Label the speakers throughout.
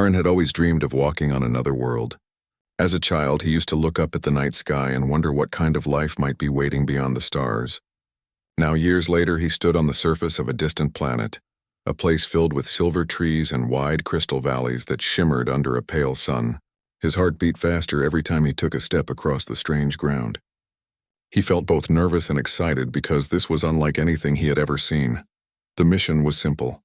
Speaker 1: Aaron had always dreamed of walking on another world. As a child, he used to look up at the night sky and wonder what kind of life might be waiting beyond the stars. Now, years later, he stood on the surface of a distant planet, a place filled with silver trees and wide crystal valleys that shimmered under a pale sun. His heart beat faster every time he took a step across the strange ground. He felt both nervous and excited because this was unlike anything he had ever seen. The mission was simple.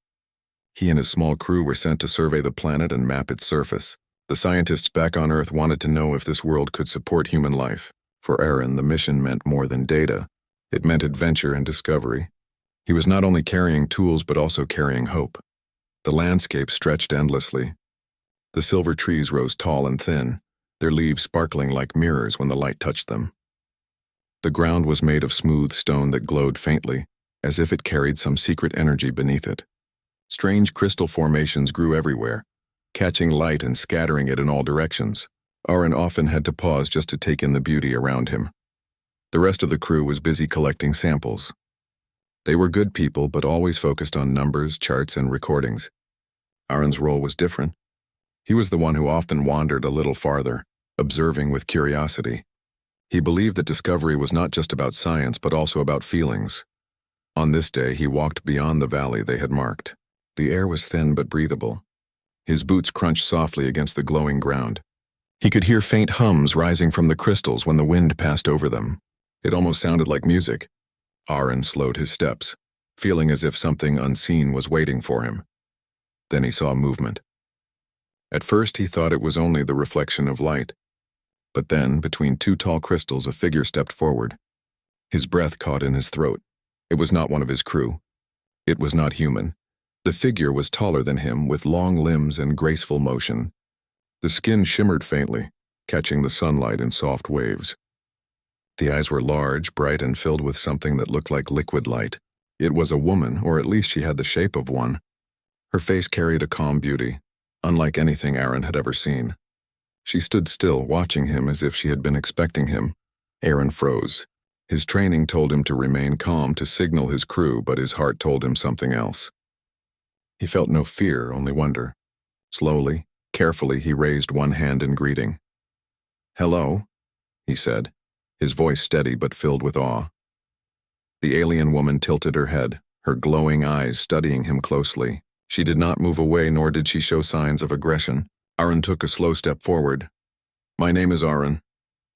Speaker 1: He and his small crew were sent to survey the planet and map its surface. The scientists back on Earth wanted to know if this world could support human life. For Aaron, the mission meant more than data. It meant adventure and discovery. He was not only carrying tools but also carrying hope. The landscape stretched endlessly. The silver trees rose tall and thin, their leaves sparkling like mirrors when the light touched them. The ground was made of smooth stone that glowed faintly, as if it carried some secret energy beneath it. Strange crystal formations grew everywhere, catching light and scattering it in all directions. Aaron often had to pause just to take in the beauty around him. The rest of the crew was busy collecting samples. They were good people, but always focused on numbers, charts, and recordings. Aaron's role was different. He was the one who often wandered a little farther, observing with curiosity. He believed that discovery was not just about science, but also about feelings. On this day, he walked beyond the valley they had marked. The air was thin but breathable. His boots crunched softly against the glowing ground. He could hear faint hums rising from the crystals when the wind passed over them. It almost sounded like music. Aaron slowed his steps, feeling as if something unseen was waiting for him. Then he saw movement. At first, he thought it was only the reflection of light. But then, between two tall crystals, a figure stepped forward. His breath caught in his throat. It was not one of his crew. It was not human. The figure was taller than him, with long limbs and graceful motion. The skin shimmered faintly, catching the sunlight in soft waves. The eyes were large, bright, and filled with something that looked like liquid light. It was a woman, or at least she had the shape of one. Her face carried a calm beauty, unlike anything Aaron had ever seen. She stood still, watching him as if she had been expecting him. Aaron froze. His training told him to remain calm to signal his crew, but his heart told him something else. He felt no fear, only wonder. Slowly, carefully, he raised one hand in greeting. "Hello," he said, his voice steady but filled with awe. The alien woman tilted her head, her glowing eyes studying him closely. She did not move away, nor did she show signs of aggression. Aaron took a slow step forward. "My name is Aaron,"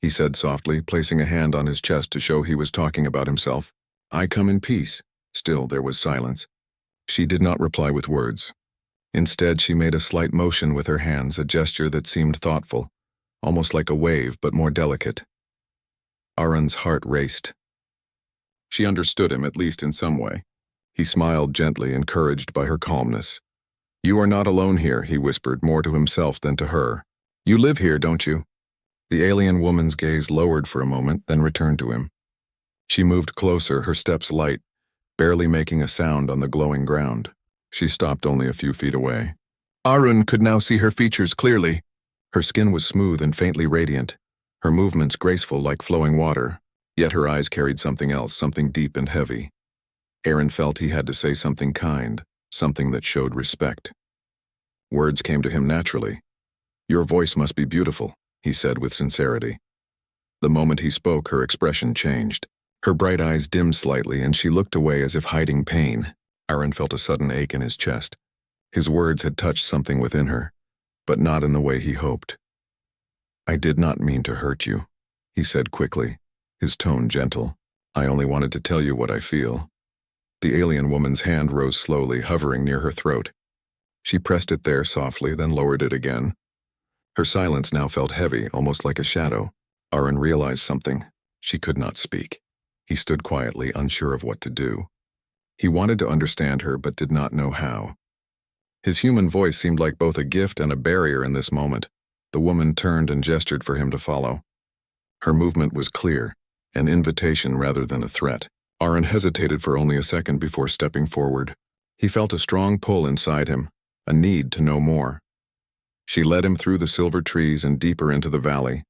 Speaker 1: he said softly, placing a hand on his chest to show he was talking about himself. "I come in peace." Still, there was silence. She did not reply with words. Instead, she made a slight motion with her hands, a gesture that seemed thoughtful, almost like a wave, but more delicate. Aaron's heart raced. She understood him, at least in some way. He smiled gently, encouraged by her calmness. "You are not alone here," he whispered, more to himself than to her. "You live here, don't you?" The alien woman's gaze lowered for a moment, then returned to him. She moved closer, her steps light, barely making a sound on the glowing ground. She stopped only a few feet away. Aaron could now see her features clearly. Her skin was smooth and faintly radiant, her movements graceful like flowing water, yet her eyes carried something else, something deep and heavy. Aaron felt he had to say something kind, something that showed respect. Words came to him naturally. "Your voice must be beautiful," he said with sincerity. The moment he spoke, her expression changed. Her bright eyes dimmed slightly, and she looked away as if hiding pain. Aaron felt a sudden ache in his chest. His words had touched something within her, but not in the way he hoped. "I did not mean to hurt you," he said quickly, his tone gentle. "I only wanted to tell you what I feel." The alien woman's hand rose slowly, hovering near her throat. She pressed it there softly, then lowered it again. Her silence now felt heavy, almost like a shadow. Aaron realized something. She could not speak. He stood quietly, unsure of what to do. He wanted to understand her, but did not know how. His human voice seemed like both a gift and a barrier in this moment. The woman turned and gestured for him to follow. Her movement was clear, an invitation rather than a threat. Aaron hesitated for only a second before stepping forward. He felt a strong pull inside him, a need to know more. She led him through the silver trees and deeper into the valley.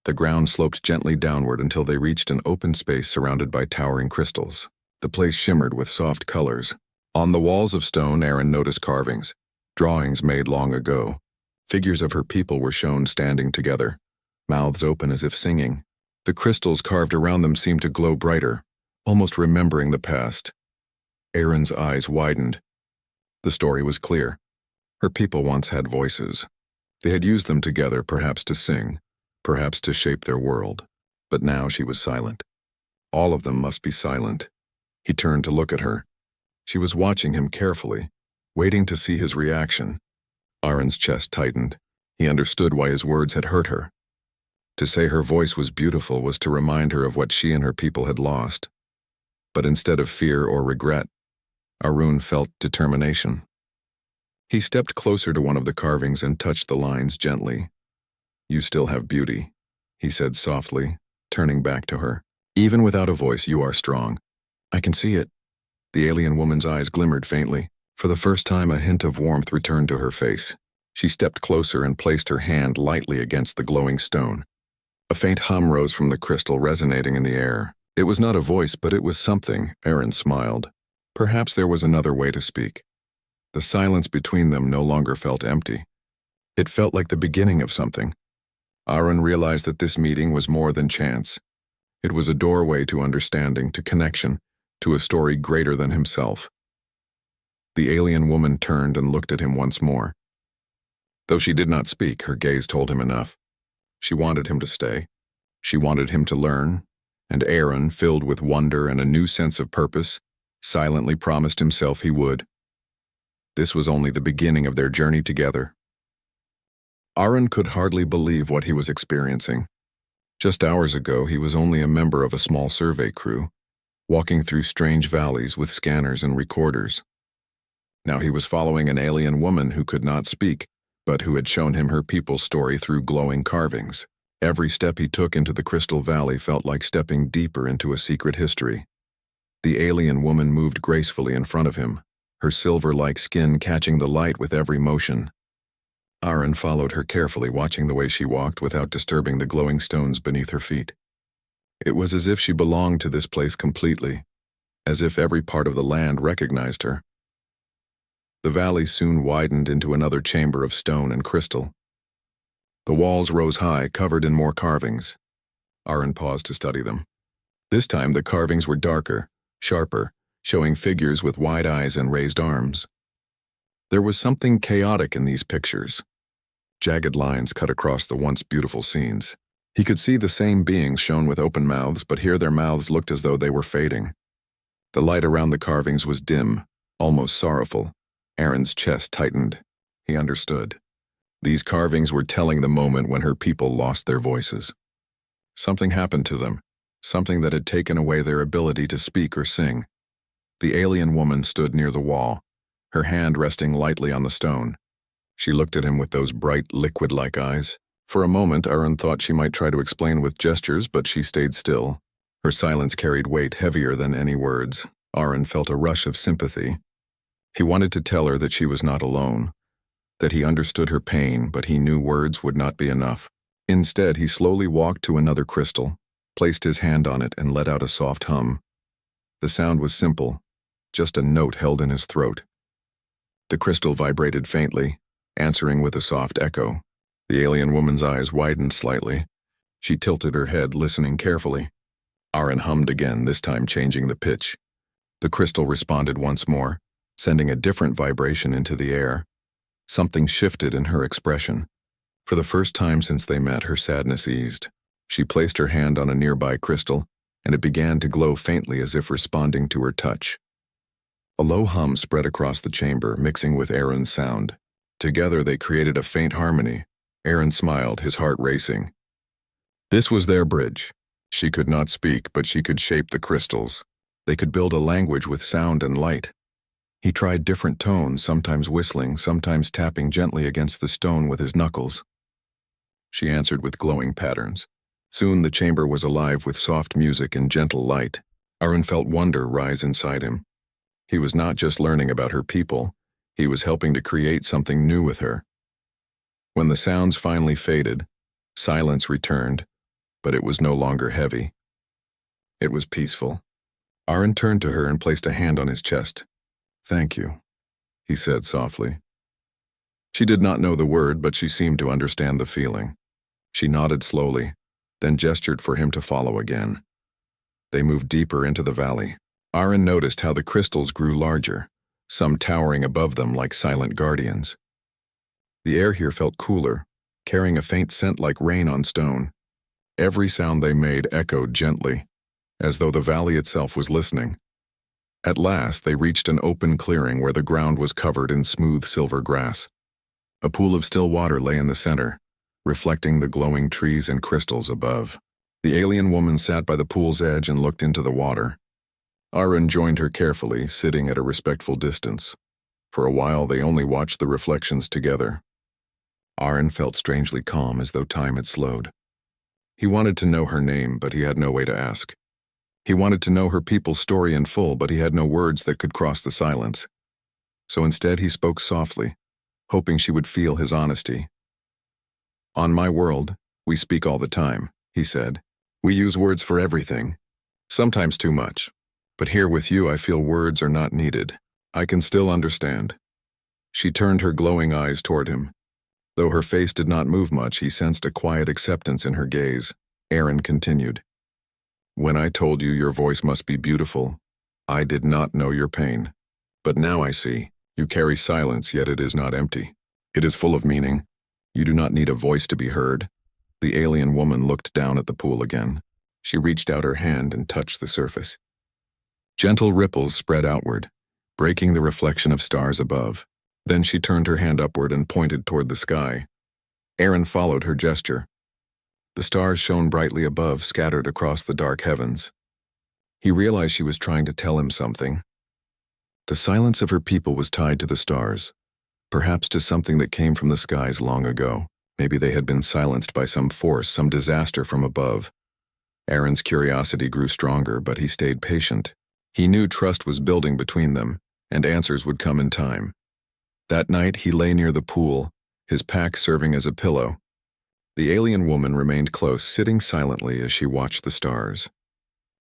Speaker 1: The ground sloped gently downward until they reached an open space surrounded by towering crystals. The place shimmered with soft colors. On the walls of stone, Aaron noticed carvings, drawings made long ago. Figures of her people were shown standing together, mouths open as if singing. The crystals carved around them seemed to glow brighter, almost remembering the past. Erin's eyes widened. The story was clear. Her people once had voices. They had used them together, perhaps to sing, perhaps to shape their world. But now she was silent. All of them must be silent. He turned to look at her. She was watching him carefully, waiting to see his reaction. Erin's chest tightened. He understood why his words had hurt her. To say her voice was beautiful was to remind her of what she and her people had lost. But instead of fear or regret, Arun felt determination. He stepped closer to one of the carvings and touched the lines gently. "You still have beauty," he said softly, turning back to her. "Even without a voice, you are strong. I can see it." The alien woman's eyes glimmered faintly. For the first time, a hint of warmth returned to her face. She stepped closer and placed her hand lightly against the glowing stone. A faint hum rose from the crystal, resonating in the air. It was not a voice, but it was something. Erin smiled. Perhaps there was another way to speak. The silence between them no longer felt empty. It felt like the beginning of something. Arun realized that this meeting was more than chance. It was a doorway to understanding, to connection, to a story greater than himself. The alien woman turned and looked at him once more. Though she did not speak, her gaze told him enough. She wanted him to stay. She wanted him to learn, and Aaron, filled with wonder and a new sense of purpose, silently promised himself he would. This was only the beginning of their journey together. Aaron could hardly believe what he was experiencing. Just hours ago, he was only a member of a small survey crew, walking through strange valleys with scanners and recorders. Now he was following an alien woman who could not speak, but who had shown him her people's story through glowing carvings. Every step he took into the Crystal Valley felt like stepping deeper into a secret history. The alien woman moved gracefully in front of him, her silver-like skin catching the light with every motion. Aaron followed her carefully, watching the way she walked without disturbing the glowing stones beneath her feet. It was as if she belonged to this place completely, as if every part of the land recognized her. The valley soon widened into another chamber of stone and crystal. The walls rose high, covered in more carvings. Aaron paused to study them. This time the carvings were darker, sharper, showing figures with wide eyes and raised arms. There was something chaotic in these pictures. Jagged lines cut across the once beautiful scenes. He could see the same beings shown with open mouths, but here their mouths looked as though they were fading. The light around the carvings was dim, almost sorrowful. Aaron's chest tightened. He understood. These carvings were telling the moment when her people lost their voices. Something happened to them, something that had taken away their ability to speak or sing. The alien woman stood near the wall, her hand resting lightly on the stone. She looked at him with those bright, liquid-like eyes. For a moment, Aaron thought she might try to explain with gestures, but she stayed still. Her silence carried weight heavier than any words. Aaron felt a rush of sympathy. He wanted to tell her that she was not alone, that he understood her pain, but he knew words would not be enough. Instead, he slowly walked to another crystal, placed his hand on it, and let out a soft hum. The sound was simple, just a note held in his throat. The crystal vibrated faintly, answering with a soft echo. The alien woman's eyes widened slightly. She tilted her head, listening carefully. Aaron hummed again, this time changing the pitch. The crystal responded once more, sending a different vibration into the air. Something shifted in her expression. For the first time since they met, her sadness eased. She placed her hand on a nearby crystal, and it began to glow faintly as if responding to her touch. A low hum spread across the chamber, mixing with Aaron's sound. Together they created a faint harmony. Aaron smiled, his heart racing. This was their bridge. She could not speak, but she could shape the crystals. They could build a language with sound and light. He tried different tones, sometimes whistling, sometimes tapping gently against the stone with his knuckles. She answered with glowing patterns. Soon the chamber was alive with soft music and gentle light. Aaron felt wonder rise inside him. He was not just learning about her people, he was helping to create something new with her. When the sounds finally faded, silence returned, but it was no longer heavy. It was peaceful. Aaron turned to her and placed a hand on his chest. "Thank you," he said softly. She did not know the word, but she seemed to understand the feeling. She nodded slowly, then gestured for him to follow again. They moved deeper into the valley. Aaron noticed how the crystals grew larger, some towering above them like silent guardians. The air here felt cooler, carrying a faint scent like rain on stone. Every sound they made echoed gently, as though the valley itself was listening. At last, they reached an open clearing where the ground was covered in smooth silver grass. A pool of still water lay in the center, reflecting the glowing trees and crystals above. The alien woman sat by the pool's edge and looked into the water. Aaron joined her carefully, sitting at a respectful distance. For a while, they only watched the reflections together. Aaron felt strangely calm, as though time had slowed. He wanted to know her name, but he had no way to ask. He wanted to know her people's story in full, but he had no words that could cross the silence. So instead he spoke softly, hoping she would feel his honesty. "On my world, we speak all the time," he said. "We use words for everything, sometimes too much. But here with you I feel words are not needed. I can still understand." She turned her glowing eyes toward him. Though her face did not move much, he sensed a quiet acceptance in her gaze. Aaron continued. "When I told you your voice must be beautiful, I did not know your pain. But now I see. You carry silence, yet it is not empty. It is full of meaning. You do not need a voice to be heard." The alien woman looked down at the pool again. She reached out her hand and touched the surface. Gentle ripples spread outward, breaking the reflection of stars above. Then she turned her hand upward and pointed toward the sky. Aaron followed her gesture. The stars shone brightly above, scattered across the dark heavens. He realized she was trying to tell him something. The silence of her people was tied to the stars, perhaps to something that came from the skies long ago. Maybe they had been silenced by some force, some disaster from above. Aaron's curiosity grew stronger, but he stayed patient. He knew trust was building between them, and answers would come in time. That night he lay near the pool, his pack serving as a pillow. The alien woman remained close, sitting silently as she watched the stars.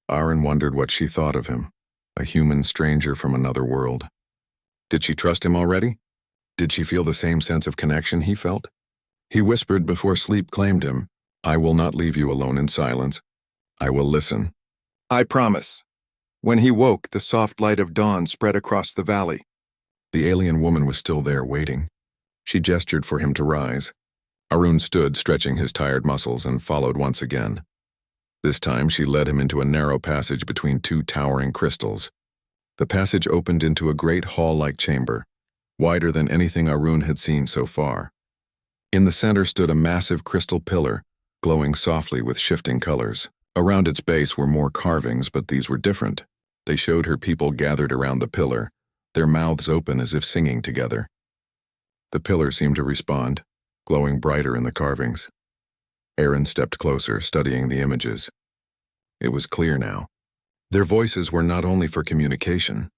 Speaker 1: Aaron wondered what she thought of him, a human stranger from another world. Did she trust him already? Did she feel the same sense of connection he felt? He whispered before sleep claimed him, "I will not leave you alone in silence. I will listen." "I promise." When he woke, the soft light of dawn spread across the valley. The alien woman was still there, waiting. She gestured for him to rise. Aaron stood, stretching his tired muscles, and followed once again. This time she led him into a narrow passage between two towering crystals. The passage opened into a great hall-like chamber, wider than anything Aaron had seen so far. In the center stood a massive crystal pillar, glowing softly with shifting colors. Around its base were more carvings, but these were different. They showed her people gathered around the pillar, their mouths open as if singing together. The pillar seemed to respond, glowing brighter in the carvings. Aaron stepped closer, studying the images. It was clear now. Their voices were not only for communication.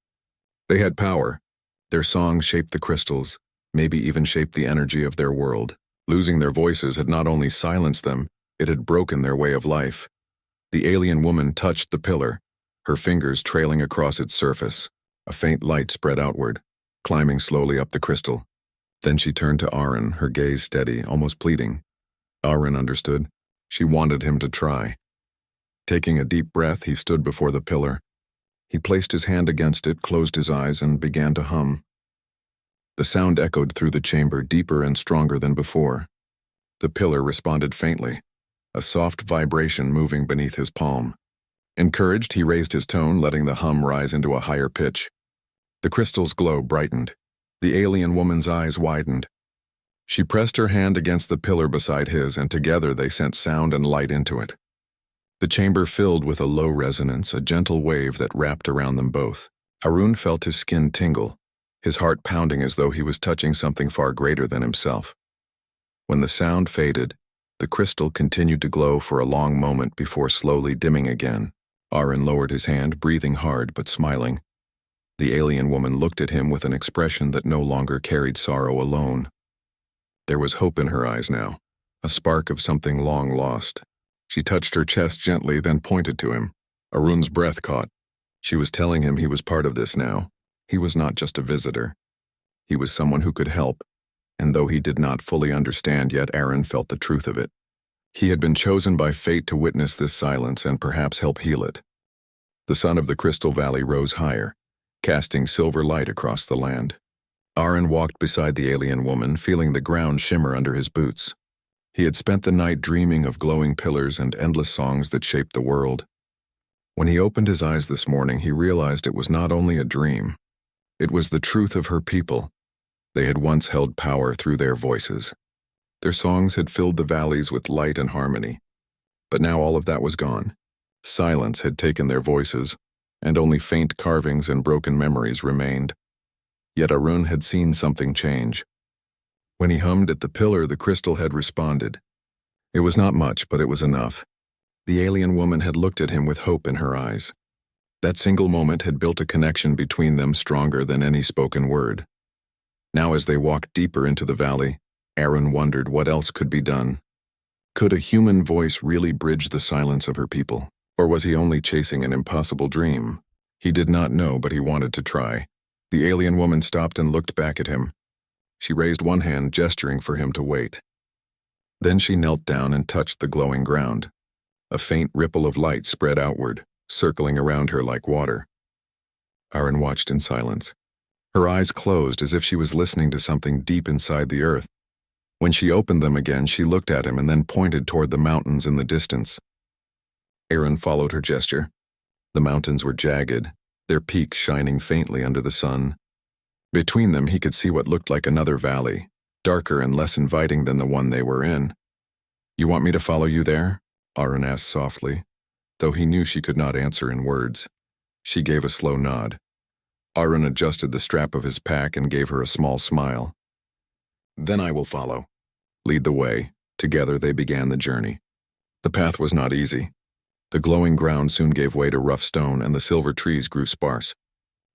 Speaker 1: They had power. Their songs shaped the crystals, maybe even shaped the energy of their world. Losing their voices had not only silenced them, it had broken their way of life. The alien woman touched the pillar, her fingers trailing across its surface. A faint light spread outward, climbing slowly up the crystal. Then she turned to Aaron, her gaze steady, almost pleading. Aaron understood. She wanted him to try. Taking a deep breath, he stood before the pillar. He placed his hand against it, closed his eyes, and began to hum. The sound echoed through the chamber, deeper and stronger than before. The pillar responded faintly, a soft vibration moving beneath his palm. Encouraged, he raised his tone, letting the hum rise into a higher pitch. The crystal's glow brightened. The alien woman's eyes widened. She pressed her hand against the pillar beside his, and together they sent sound and light into it. The chamber filled with a low resonance, a gentle wave that wrapped around them both. Aaron felt his skin tingle, his heart pounding as though he was touching something far greater than himself. When the sound faded, the crystal continued to glow for a long moment before slowly dimming again. Aaron lowered his hand, breathing hard but smiling. The alien woman looked at him with an expression that no longer carried sorrow alone. There was hope in her eyes now, a spark of something long lost. She touched her chest gently, then pointed to him. Aaron's breath caught. She was telling him he was part of this now. He was not just a visitor. He was someone who could help. and though he did not fully understand yet, Aaron felt the truth of it. He had been chosen by fate to witness this silence and perhaps help heal it. The sun of the Crystal Valley rose higher, casting silver light across the land. Aaron walked beside the alien woman, feeling the ground shimmer under his boots. He had spent the night dreaming of glowing pillars and endless songs that shaped the world. When he opened his eyes this morning, he realized it was not only a dream. It was the truth of her people. They had once held power through their voices. Their songs had filled the valleys with light and harmony. But now all of that was gone. Silence had taken their voices, and only faint carvings and broken memories remained. Yet Arun had seen something change. When he hummed at the pillar, the crystal had responded. It was not much, but it was enough. The alien woman had looked at him with hope in her eyes. That single moment had built a connection between them stronger than any spoken word. Now as they walked deeper into the valley, Aaron wondered what else could be done. Could a human voice really bridge the silence of her people? Or was he only chasing an impossible dream? He did not know, but he wanted to try. The alien woman stopped and looked back at him. She raised one hand, gesturing for him to wait. Then she knelt down and touched the glowing ground. A faint ripple of light spread outward, circling around her like water. Aaron watched in silence. Her eyes closed as if she was listening to something deep inside the earth. When she opened them again, she looked at him and then pointed toward the mountains in the distance. Aaron followed her gesture. The mountains were jagged, their peaks shining faintly under the sun. Between them, he could see what looked like another valley, darker and less inviting than the one they were in. "You want me to follow you there?" Aaron asked softly, though he knew she could not answer in words. She gave a slow nod. Aaron adjusted the strap of his pack and gave her a small smile. "Then I will follow. Lead the way." Together they began the journey. The path was not easy. The glowing ground soon gave way to rough stone, and the silver trees grew sparse.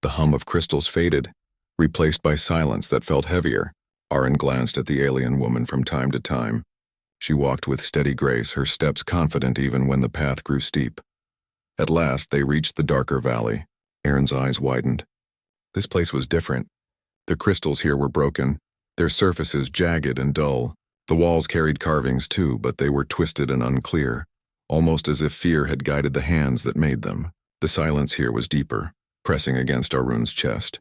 Speaker 1: The hum of crystals faded, replaced by silence that felt heavier. Aaron glanced at the alien woman from time to time. She walked with steady grace, her steps confident even when the path grew steep. At last they reached the darker valley. Aaron's eyes widened. This place was different. The crystals here were broken, their surfaces jagged and dull. The walls carried carvings too, but they were twisted and unclear, almost as if fear had guided the hands that made them. The silence here was deeper, pressing against Arun's chest.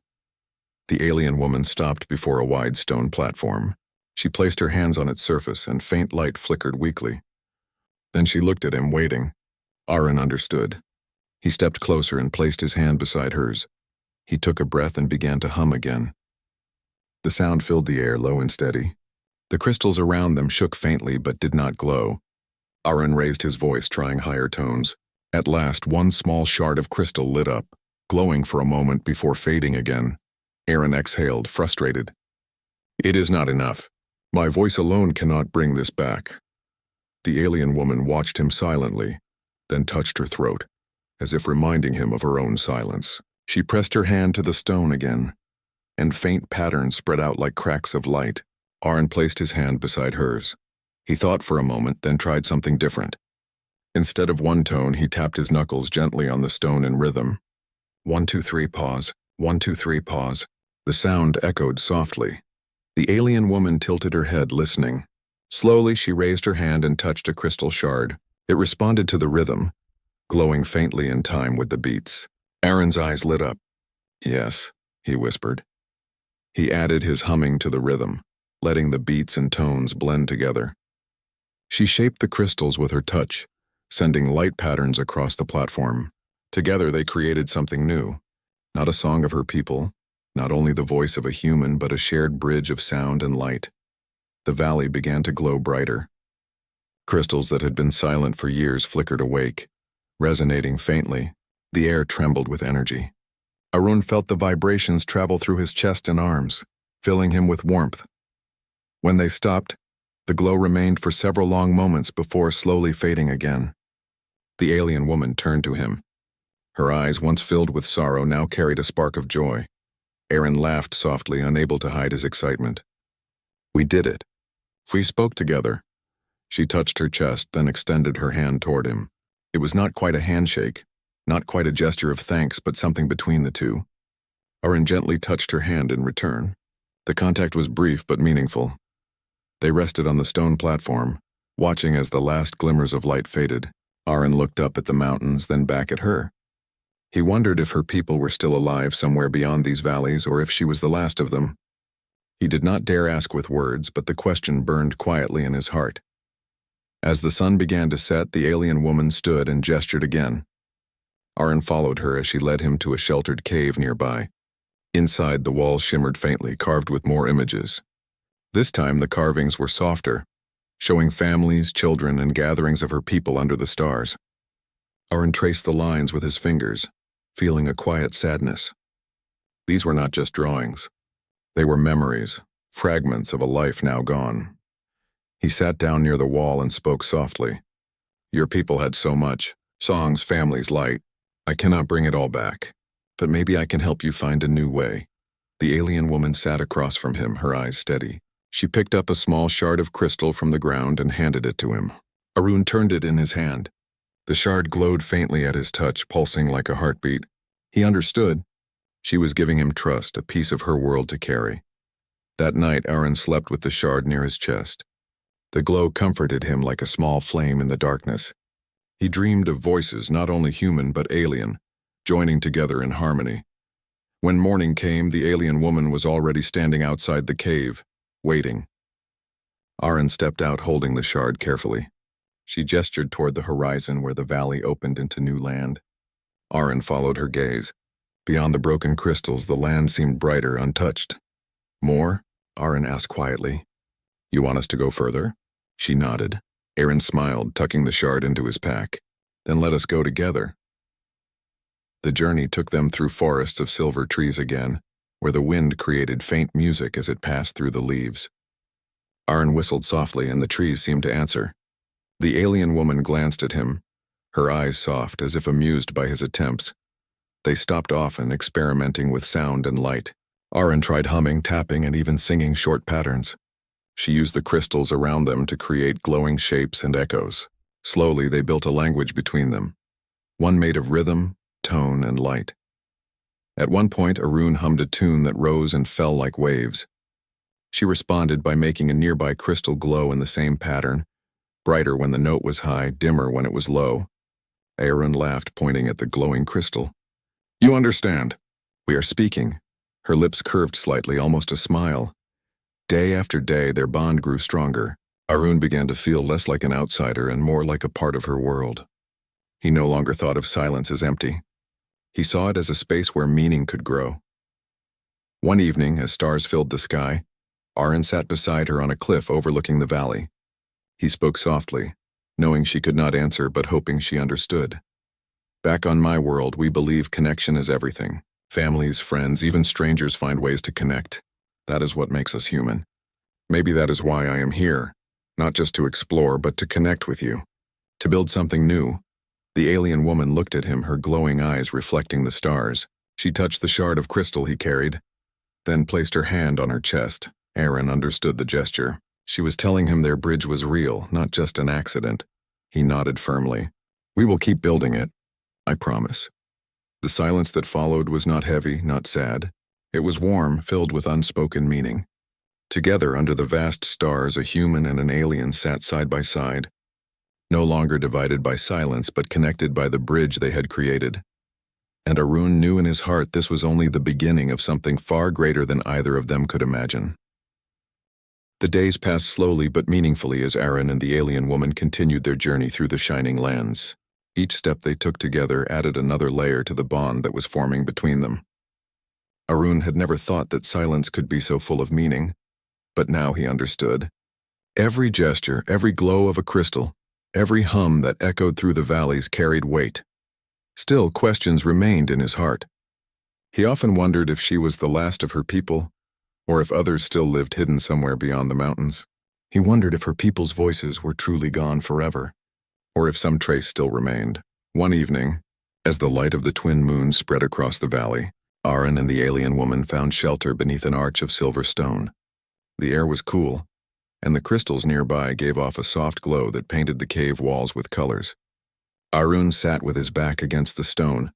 Speaker 1: The alien woman stopped before a wide stone platform. She placed her hands on its surface, and faint light flickered weakly. Then she looked at him, waiting. Aaron understood. He stepped closer and placed his hand beside hers. He took a breath and began to hum again. The sound filled the air, low and steady. The crystals around them shook faintly but did not glow. Aaron raised his voice, trying higher tones. At last, one small shard of crystal lit up, glowing for a moment before fading again. Aaron exhaled, frustrated. "It is not enough. My voice alone cannot bring this back." The alien woman watched him silently, then touched her throat, as if reminding him of her own silence. She pressed her hand to the stone again, and faint patterns spread out like cracks of light. Aaron placed his hand beside hers. He thought for a moment, then tried something different. Instead of one tone, he tapped his knuckles gently on the stone in rhythm. 1, 2, 3, pause. 1, 2, 3, pause. The sound echoed softly. The alien woman tilted her head, listening. Slowly, she raised her hand and touched a crystal shard. It responded to the rhythm, glowing faintly in time with the beats. Aaron's eyes lit up. "Yes," he whispered. He added his humming to the rhythm, letting the beats and tones blend together. She shaped the crystals with her touch, sending light patterns across the platform. Together they created something new. Not a song of her people, not only the voice of a human, but a shared bridge of sound and light. The valley began to glow brighter. Crystals that had been silent for years flickered awake, resonating faintly. The air trembled with energy. Arun felt the vibrations travel through his chest and arms, filling him with warmth. When they stopped, the glow remained for several long moments before slowly fading again. The alien woman turned to him. Her eyes, once filled with sorrow, now carried a spark of joy. Aaron laughed softly, unable to hide his excitement. "We did it. We spoke together." She touched her chest, then extended her hand toward him. It was not quite a handshake, not quite a gesture of thanks, but something between the two. Aaron gently touched her hand in return. The contact was brief but meaningful. They rested on the stone platform, watching as the last glimmers of light faded. Aaron looked up at the mountains, then back at her. He wondered if her people were still alive somewhere beyond these valleys, or if she was the last of them. He did not dare ask with words, but the question burned quietly in his heart. As the sun began to set, the alien woman stood and gestured again. Aaron followed her as she led him to a sheltered cave nearby. Inside, the walls shimmered faintly, carved with more images. This time, the carvings were softer, showing families, children, and gatherings of her people under the stars. Aaron traced the lines with his fingers, feeling a quiet sadness. These were not just drawings. They were memories, fragments of a life now gone. He sat down near the wall and spoke softly. Your people had so much: songs, families, light. I cannot bring it all back, but maybe I can help you find a new way. The alien woman sat across from him, her eyes steady. She picked up a small shard of crystal from the ground and handed it to him. Arun turned it in his hand. The shard glowed faintly at his touch, pulsing like a heartbeat. He understood. She was giving him trust, a piece of her world to carry. That night, Aaron slept with the shard near his chest. The glow comforted him like a small flame in the darkness. He dreamed of voices, not only human but alien, joining together in harmony. When morning came, the alien woman was already standing outside the cave, waiting. Aaron stepped out holding the shard carefully. She gestured toward the horizon where the valley opened into new land. Aaron followed her gaze. Beyond the broken crystals, the land seemed brighter, untouched. More? Aaron asked quietly. You want us to go further? She nodded. Aaron smiled, tucking the shard into his pack. Then let us go together. The journey took them through forests of silver trees again, where the wind created faint music as it passed through the leaves. Aaron whistled softly, and the trees seemed to answer. The alien woman glanced at him, her eyes soft, as if amused by his attempts. They stopped often, experimenting with sound and light. Aaron tried humming, tapping, and even singing short patterns. She used the crystals around them to create glowing shapes and echoes. Slowly, they built a language between them, one made of rhythm, tone, and light. At one point, Arun hummed a tune that rose and fell like waves. She responded by making a nearby crystal glow in the same pattern, brighter when the note was high, dimmer when it was low. Aaron laughed, pointing at the glowing crystal. You understand. We are speaking. Her lips curved slightly, almost a smile. Day after day, their bond grew stronger. Arun began to feel less like an outsider and more like a part of her world. He no longer thought of silence as empty. He saw it as a space where meaning could grow. One evening, as stars filled the sky, Aaron sat beside her on a cliff overlooking the valley. He spoke softly, knowing she could not answer but hoping she understood. Back on my world, we believe connection is everything. Families, friends, even strangers find ways to connect. That is what makes us human. Maybe that is why I am here, not just to explore, but to connect with you, to build something new. The alien woman looked at him, her glowing eyes reflecting the stars. She touched the shard of crystal he carried, then placed her hand on her chest. Aaron understood the gesture. She was telling him their bridge was real, not just an accident. He nodded firmly. We will keep building it. I promise. The silence that followed was not heavy, not sad. It was warm, filled with unspoken meaning. Together, under the vast stars, a human and an alien sat side by side, no longer divided by silence but connected by the bridge they had created. And Arun knew in his heart this was only the beginning of something far greater than either of them could imagine. The days passed slowly but meaningfully as Aaron and the alien woman continued their journey through the shining lands. Each step they took together added another layer to the bond that was forming between them. Arun had never thought that silence could be so full of meaning, but now he understood. Every gesture, every glow of a crystal, every hum that echoed through the valleys carried weight. Still, questions remained in his heart. He often wondered if she was the last of her people, or if others still lived hidden somewhere beyond the mountains. He wondered if her people's voices were truly gone forever, or if some trace still remained. One evening, as the light of the twin moons spread across the valley, Aaron and the alien woman found shelter beneath an arch of silver stone. The air was cool, and the crystals nearby gave off a soft glow that painted the cave walls with colors. Arun sat with his back against the stone,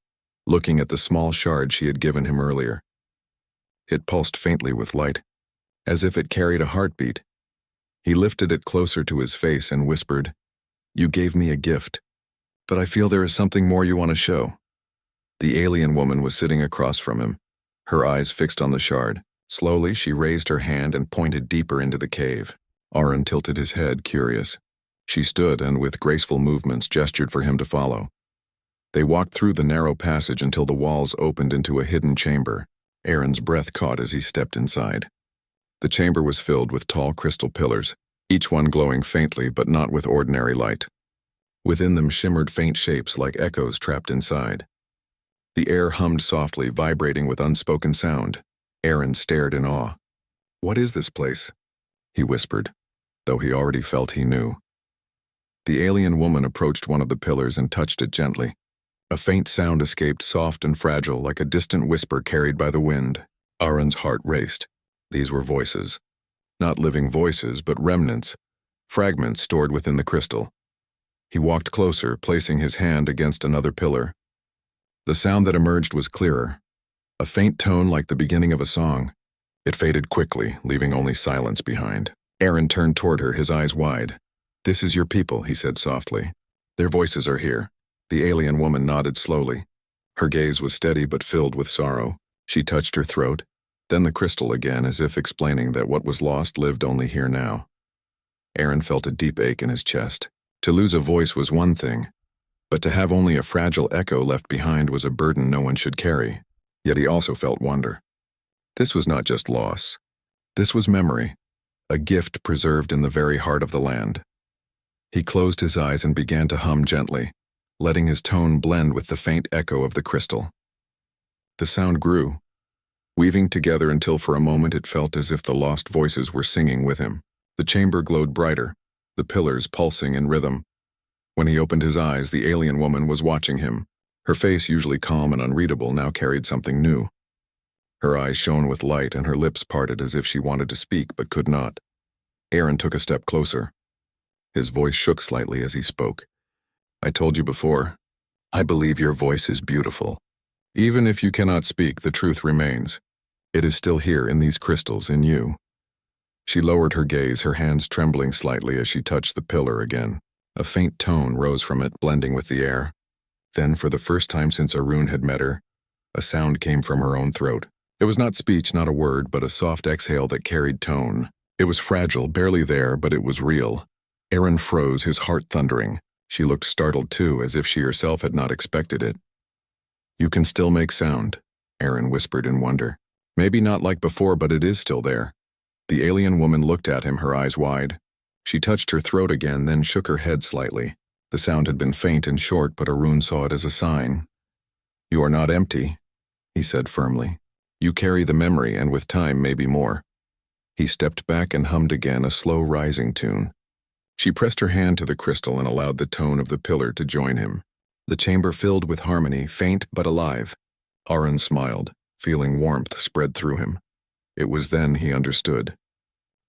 Speaker 1: looking at the small shard she had given him earlier. It pulsed faintly with light, as if it carried a heartbeat. He lifted it closer to his face and whispered, "You gave me a gift, but I feel there is something more you want to show." The alien woman was sitting across from him, her eyes fixed on the shard. Slowly, she raised her hand and pointed deeper into the cave. Aaron tilted his head, curious. She stood and, with graceful movements, gestured for him to follow. They walked through the narrow passage until the walls opened into a hidden chamber. Aaron's breath caught as he stepped inside. The chamber was filled with tall crystal pillars, each one glowing faintly but not with ordinary light. Within them shimmered faint shapes like echoes trapped inside. The air hummed softly, vibrating with unspoken sound. Aaron stared in awe. "What is this place?" he whispered, though he already felt he knew. The alien woman approached one of the pillars and touched it gently. A faint sound escaped, soft and fragile, like a distant whisper carried by the wind. Aaron's heart raced. These were voices. Not living voices, but remnants, fragments stored within the crystal. He walked closer, placing his hand against another pillar. The sound that emerged was clearer, a faint tone like the beginning of a song. It faded quickly, leaving only silence behind. Aaron turned toward her, his eyes wide. "This is your people," he said softly. "Their voices are here." The alien woman nodded slowly. Her gaze was steady but filled with sorrow. She touched her throat, then the crystal again, as if explaining that what was lost lived only here now. Aaron felt a deep ache in his chest. To lose a voice was one thing, but to have only a fragile echo left behind was a burden no one should carry. Yet he also felt wonder. This was not just loss. This was memory, a gift preserved in the very heart of the land. He closed his eyes and began to hum gently, letting his tone blend with the faint echo of the crystal. The sound grew, weaving together until for a moment it felt as if the lost voices were singing with him. The chamber glowed brighter, the pillars pulsing in rhythm. When he opened his eyes, the alien woman was watching him. Her face, usually calm and unreadable, now carried something new. Her eyes shone with light and her lips parted as if she wanted to speak but could not. Aaron took a step closer. His voice shook slightly as he spoke. "I told you before, I believe your voice is beautiful. Even if you cannot speak, the truth remains. It is still here in these crystals, in you." She lowered her gaze, her hands trembling slightly as she touched the pillar again. A faint tone rose from it, blending with the air. Then, for the first time since Arun had met her, a sound came from her own throat. It was not speech, not a word, but a soft exhale that carried tone. It was fragile, barely there, but it was real. Aaron froze, his heart thundering. She looked startled too, as if she herself had not expected it. "You can still make sound," Aaron whispered in wonder. "Maybe not like before, but it is still there." The alien woman looked at him, her eyes wide. She touched her throat again, then shook her head slightly. The sound had been faint and short, but Arun saw it as a sign. "You are not empty," he said firmly. "You carry the memory, and with time, maybe more." He stepped back and hummed again, a slow rising tune. She pressed her hand to the crystal and allowed the tone of the pillar to join him. The chamber filled with harmony, faint but alive. Aaron smiled, feeling warmth spread through him. It was then he understood.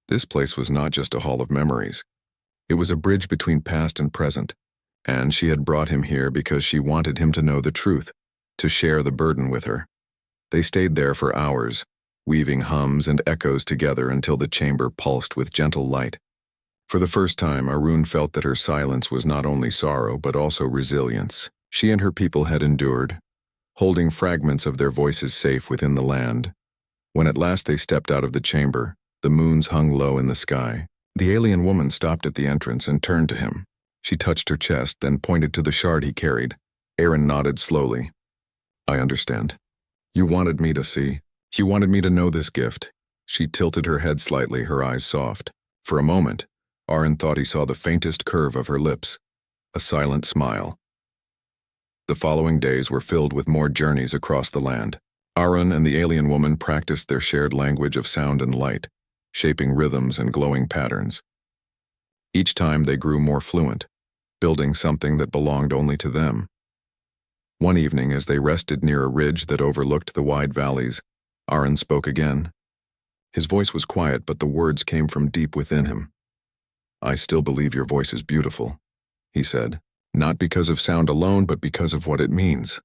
Speaker 1: This place was not just a hall of memories. It was a bridge between past and present, and she had brought him here because she wanted him to know the truth, to share the burden with her. They stayed there for hours, weaving hums and echoes together until the chamber pulsed with gentle light. For the first time, Arun felt that her silence was not only sorrow but also resilience. She and her people had endured, holding fragments of their voices safe within the land. When at last they stepped out of the chamber, the moons hung low in the sky. The alien woman stopped at the entrance and turned to him. She touched her chest, then pointed to the shard he carried. Aaron nodded slowly. "I understand. You wanted me to see. You wanted me to know this gift." She tilted her head slightly, her eyes soft. For a moment, Aaron thought he saw the faintest curve of her lips, a silent smile. The following days were filled with more journeys across the land. Aaron and the alien woman practiced their shared language of sound and light, shaping rhythms and glowing patterns. Each time they grew more fluent, building something that belonged only to them. One evening, as they rested near a ridge that overlooked the wide valleys, Aaron spoke again. His voice was quiet, but the words came from deep within him. "I still believe your voice is beautiful," he said, "not because of sound alone, but because of what it means.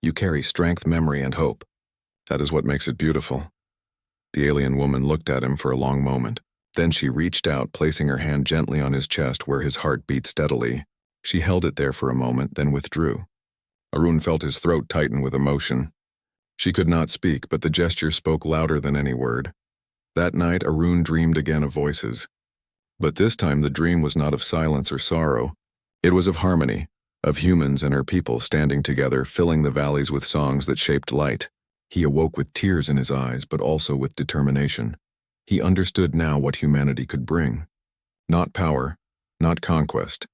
Speaker 1: You carry strength, memory, and hope. That is what makes it beautiful." The alien woman looked at him for a long moment. Then she reached out, placing her hand gently on his chest where his heart beat steadily. She held it there for a moment, then withdrew. Arun felt his throat tighten with emotion. She could not speak, but the gesture spoke louder than any word. That night, Arun dreamed again of voices. But this time the dream was not of silence or sorrow. It was of harmony, of humans and her people standing together, filling the valleys with songs that shaped light. He awoke with tears in his eyes, but also with determination. He understood now what humanity could bring. Not power, not conquest,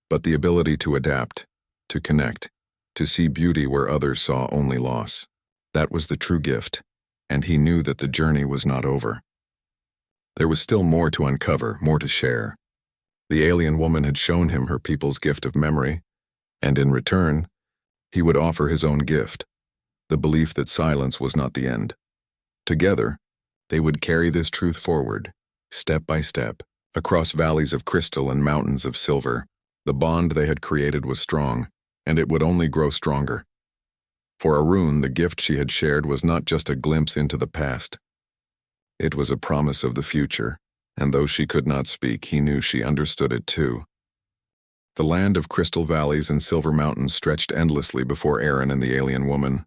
Speaker 1: but the ability to adapt, to connect, to see beauty where others saw only loss. That was the true gift, and he knew that the journey was not over. There was still more to uncover, more to share. The alien woman had shown him her people's gift of memory, and in return, he would offer his own gift, the belief that silence was not the end. Together, they would carry this truth forward, step by step, across valleys of crystal and mountains of silver. The bond they had created was strong, and it would only grow stronger. For Arun, the gift she had shared was not just a glimpse into the past. It was a promise of the future, and though she could not speak, he knew she understood it too. The land of crystal valleys and silver mountains stretched endlessly before Aaron and the alien woman.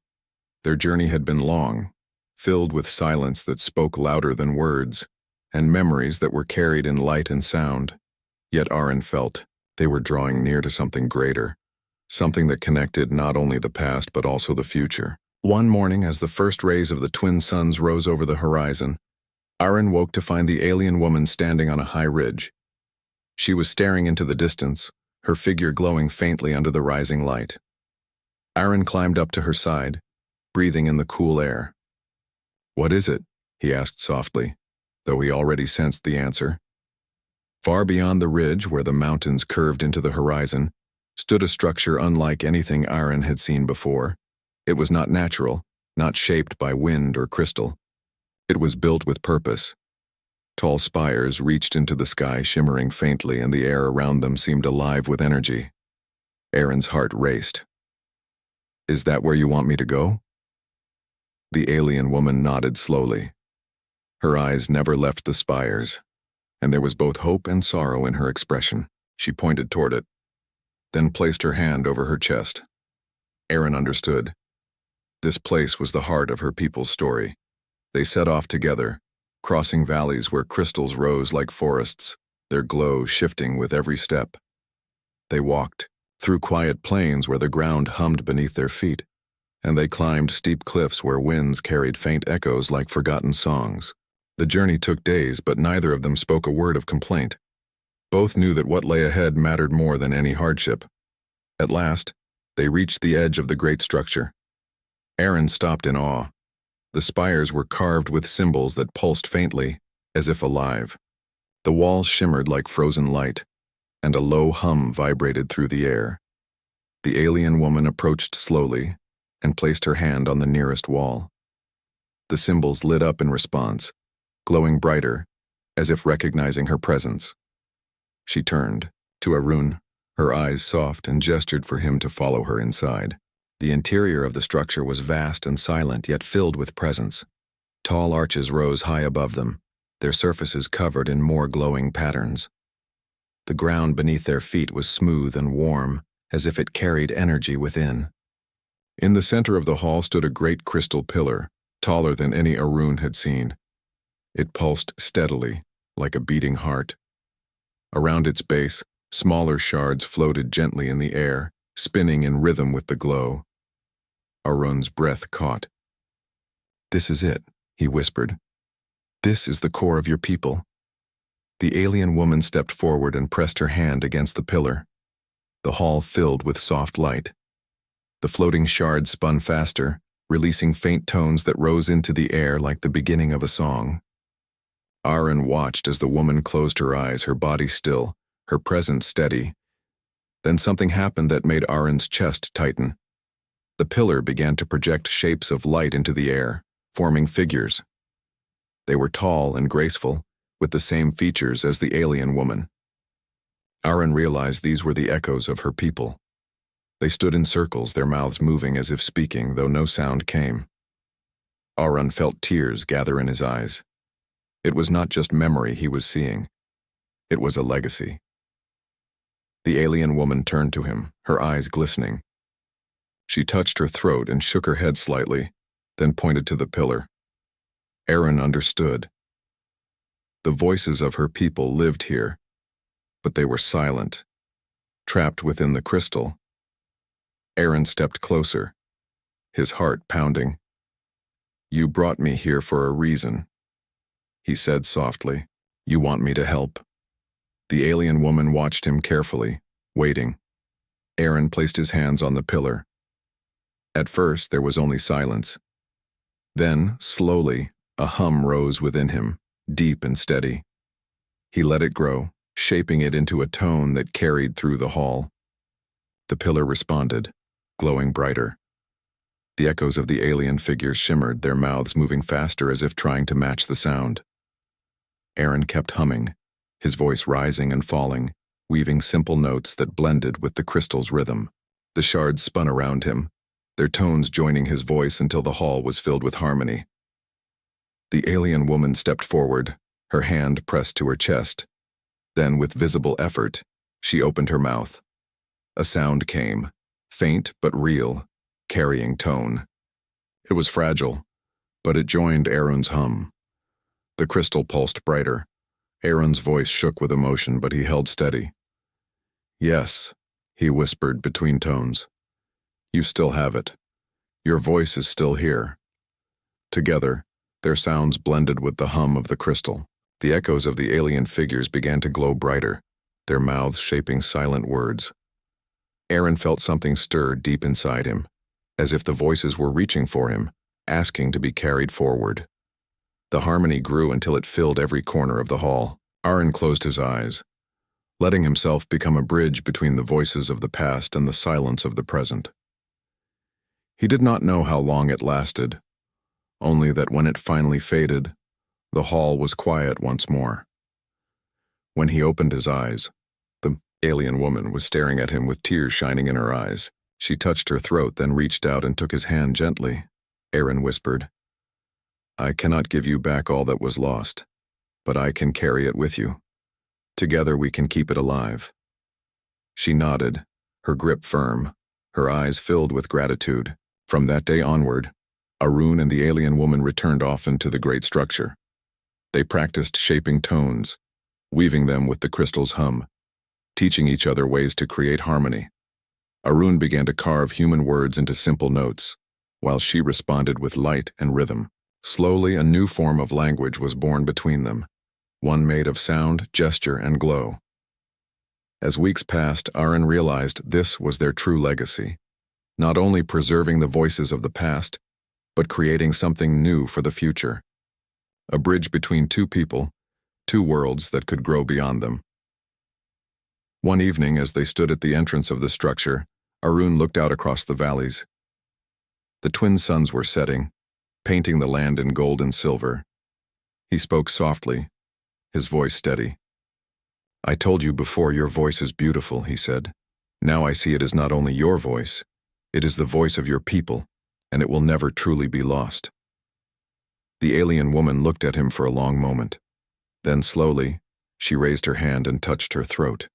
Speaker 1: Their journey had been long, filled with silence that spoke louder than words, and memories that were carried in light and sound. Yet Aaron felt they were drawing near to something greater, something that connected not only the past but also the future. One morning, as the first rays of the twin suns rose over the horizon, Aaron woke to find the alien woman standing on a high ridge. She was staring into the distance, her figure glowing faintly under the rising light. Aaron climbed up to her side, breathing in the cool air. "What is it?" he asked softly, though he already sensed the answer. Far beyond the ridge, where the mountains curved into the horizon, stood a structure unlike anything Aaron had seen before. It was not natural, not shaped by wind or crystal. It was built with purpose. Tall spires reached into the sky, shimmering faintly, and the air around them seemed alive with energy. Aaron's heart raced. "Is that where you want me to go?" The alien woman nodded slowly. Her eyes never left the spires, and there was both hope and sorrow in her expression. She pointed toward it, then placed her hand over her chest. Aaron understood. This place was the heart of her people's story. They set off together, crossing valleys where crystals rose like forests, their glow shifting with every step. They walked through quiet plains where the ground hummed beneath their feet, and they climbed steep cliffs where winds carried faint echoes like forgotten songs. The journey took days, but neither of them spoke a word of complaint. Both knew that what lay ahead mattered more than any hardship. At last, they reached the edge of the great structure. Aaron stopped in awe. The spires were carved with symbols that pulsed faintly, as if alive. The walls shimmered like frozen light, and a low hum vibrated through the air. The alien woman approached slowly and placed her hand on the nearest wall. The symbols lit up in response, glowing brighter, as if recognizing her presence. She turned to Arun, her eyes soft, and gestured for him to follow her inside. The interior of the structure was vast and silent, yet filled with presence. Tall arches rose high above them, their surfaces covered in more glowing patterns. The ground beneath their feet was smooth and warm, as if it carried energy within. In the center of the hall stood a great crystal pillar, taller than any Arun had seen. It pulsed steadily, like a beating heart. Around its base, smaller shards floated gently in the air, spinning in rhythm with the glow. Arun's breath caught. "This is it," he whispered. "This is the core of your people." The alien woman stepped forward and pressed her hand against the pillar. The hall filled with soft light. The floating shards spun faster, releasing faint tones that rose into the air like the beginning of a song. Aaron watched as the woman closed her eyes, her body still, her presence steady. Then something happened that made Aaron's chest tighten. The pillar began to project shapes of light into the air, forming figures. They were tall and graceful, with the same features as the alien woman. Aaron realized these were the echoes of her people. They stood in circles, their mouths moving as if speaking, though no sound came. Aaron felt tears gather in his eyes. It was not just memory he was seeing. It was a legacy. The alien woman turned to him, her eyes glistening. She touched her throat and shook her head slightly, then pointed to the pillar. Aaron understood. The voices of her people lived here, but they were silent, trapped within the crystal. Aaron stepped closer, his heart pounding. "You brought me here for a reason," he said softly. "You want me to help." The alien woman watched him carefully, waiting. Aaron placed his hands on the pillar. At first, there was only silence. Then, slowly, a hum rose within him, deep and steady. He let it grow, shaping it into a tone that carried through the hall. The pillar responded, glowing brighter. The echoes of the alien figures shimmered, their mouths moving faster as if trying to match the sound. Aaron kept humming, his voice rising and falling, weaving simple notes that blended with the crystal's rhythm. The shards spun around him, their tones joining his voice until the hall was filled with harmony. The alien woman stepped forward, her hand pressed to her chest. Then, with visible effort, she opened her mouth. A sound came, faint but real, carrying tone. It was fragile, but it joined Aaron's hum. The crystal pulsed brighter. Aaron's voice shook with emotion, but he held steady. "Yes," he whispered between tones. "You still have it. Your voice is still here." Together, their sounds blended with the hum of the crystal. The echoes of the alien figures began to glow brighter, their mouths shaping silent words. Aaron felt something stir deep inside him, as if the voices were reaching for him, asking to be carried forward. The harmony grew until it filled every corner of the hall. Aaron closed his eyes, letting himself become a bridge between the voices of the past and the silence of the present. He did not know how long it lasted, only that when it finally faded, the hall was quiet once more. When he opened his eyes, the alien woman was staring at him with tears shining in her eyes. She touched her throat, then reached out and took his hand gently. Aaron whispered, "I cannot give you back all that was lost, but I can carry it with you. Together we can keep it alive." She nodded, her grip firm, her eyes filled with gratitude. From that day onward, Arun and the alien woman returned often to the great structure. They practiced shaping tones, weaving them with the crystal's hum, teaching each other ways to create harmony. Arun began to carve human words into simple notes, while she responded with light and rhythm. Slowly, a new form of language was born between them, one made of sound, gesture, and glow. As weeks passed, Aaron realized this was their true legacy, not only preserving the voices of the past, but creating something new for the future. A bridge between two people, two worlds that could grow beyond them. One evening, as they stood at the entrance of the structure, Arun looked out across the valleys. The twin suns were setting, painting the land in gold and silver. He spoke softly, his voice steady. "I told you before your voice is beautiful," he said. "Now I see it is not only your voice, it is the voice of your people, and it will never truly be lost." The alien woman looked at him for a long moment. Then slowly, she raised her hand and touched her throat.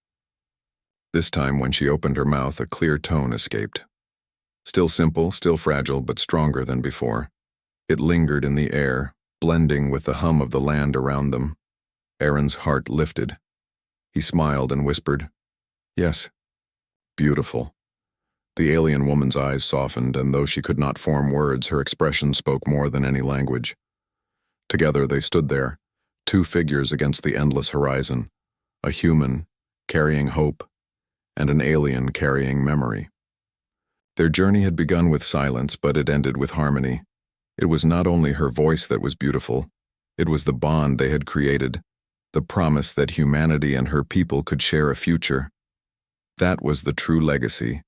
Speaker 1: This time, when she opened her mouth, a clear tone escaped. Still simple, still fragile, but stronger than before. It lingered in the air, blending with the hum of the land around them. Aaron's heart lifted. He smiled and whispered, "Yes, beautiful." The alien woman's eyes softened, and though she could not form words, her expression spoke more than any language. Together they stood there, two figures against the endless horizon, a human carrying hope, and an alien carrying memory. Their journey had begun with silence, but it ended with harmony. It was not only her voice that was beautiful, it was the bond they had created, the promise that humanity and her people could share a future. That was the true legacy.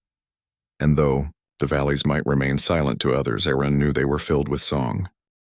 Speaker 1: And though the valleys might remain silent to others, Aaron knew they were filled with song.